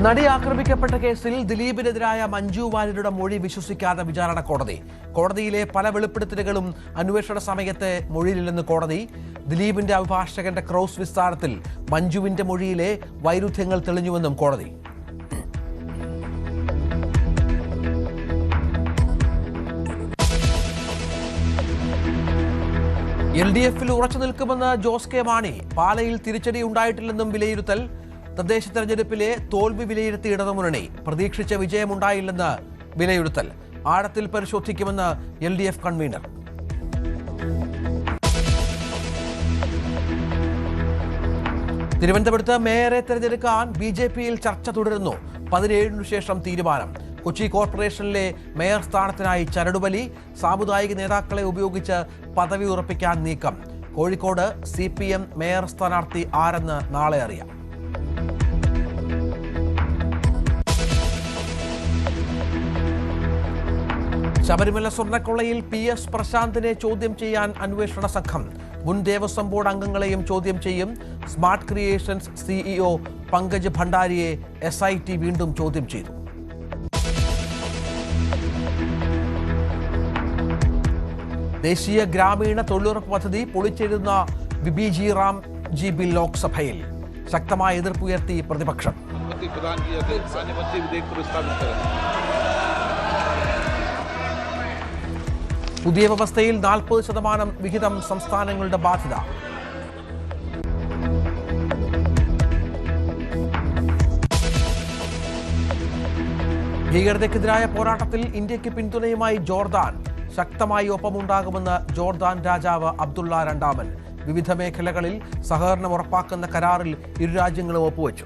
നടി ആക്രമിക്കപ്പെട്ട കേസിൽ ദിലീപിനെതിരായ മഞ്ജു വാര്യരുടെ മൊഴി വിശ്വസിക്കാതെ വിചാരണ കോടതി. കോടതിയിലെ പല വെളിപ്പെടുത്തലുകളും അന്വേഷണ സമയത്തെ മൊഴിയിലില്ലെന്ന് കോടതി. ദിലീപിന്റെ അഭിഭാഷകന്റെ ക്രോസ് വിസ്താരത്തിൽ മഞ്ജുവിന്റെ മൊഴിയിലെ വൈരുദ്ധ്യങ്ങൾ തെളിഞ്ഞുവെന്നും കോടതി. LDF-ൽ ഉറച്ചു നിൽക്കുമെന്ന് ജോസ് കെ മാണി. പാലയിൽ തിരിച്ചടി ഉണ്ടായിട്ടില്ലെന്നും വിലയിരുത്തൽ. തദ്ദേശ തെരഞ്ഞെടുപ്പിലെ തോൽവി വിലയിരുത്തി ഇടതുമുന്നണി. പ്രതീക്ഷിച്ച വിജയമുണ്ടായില്ലെന്ന് വിലയിരുത്തൽ. ആഴത്തിൽ പരിശോധിക്കുമെന്ന് LDF കൺവീനർ. തിരുവനന്തപുരത്ത് മേയറെ തെരഞ്ഞെടുക്കാൻ BJP-യിൽ ചർച്ച തുടരുന്നു. 17 ശേഷം തീരുമാനം. കൊച്ചി കോർപ്പറേഷനിലെ മേയർ സ്ഥാനത്തിനായി ചരടുവലി. സാമുദായിക നേതാക്കളെ ഉപയോഗിച്ച് പദവി ഉറപ്പിക്കാൻ നീക്കം. കോഴിക്കോട് CPM മേയർ സ്ഥാനാർത്ഥി ആരെന്ന് നാളെ അറിയാം. ശബരിമല സ്വർണ്ണക്കൊള്ളയിൽ PS പ്രശാന്തിനെ ചോദ്യം ചെയ്യാൻ അന്വേഷണ സംഘം. മുൻ ദേവസ്വം ബോർഡ് അംഗങ്ങളെയും ചോദ്യം ചെയ്യും. സ്മാർട്ട് ക്രിയേഷൻസ് CEO പങ്കജ് ഭണ്ഡാരിയെ SIT വീണ്ടും ചോദ്യം ചെയ്തു. ദേശീയ ഗ്രാമീണ തൊഴിലുറപ്പ് പദ്ധതി പൊളിച്ചെഴുതുന്ന BBG റാംജി ബിൽ ലോക്സഭയിൽ. ശക്തമായ എതിർപ്പുയർത്തി പ്രതിപക്ഷം. പുതിയ വ്യവസ്ഥയിൽ 40% വിഹിതം സംസ്ഥാനങ്ങളുടെ ബാധ്യത. ഭീകരതയ്ക്കെതിരായ പോരാട്ടത്തിൽ ഇന്ത്യക്ക് പിന്തുണയുമായി ജോർദാൻ. ശക്തമായി ഒപ്പമുണ്ടാകുമെന്ന് ജോർദാൻ രാജാവ് അബ്ദുള്ള രണ്ടാമൻ. വിവിധ മേഖലകളിൽ സഹകരണം ഉറപ്പാക്കുന്ന കരാറിൽ ഇരു രാജ്യങ്ങളും ഒപ്പുവെച്ചു.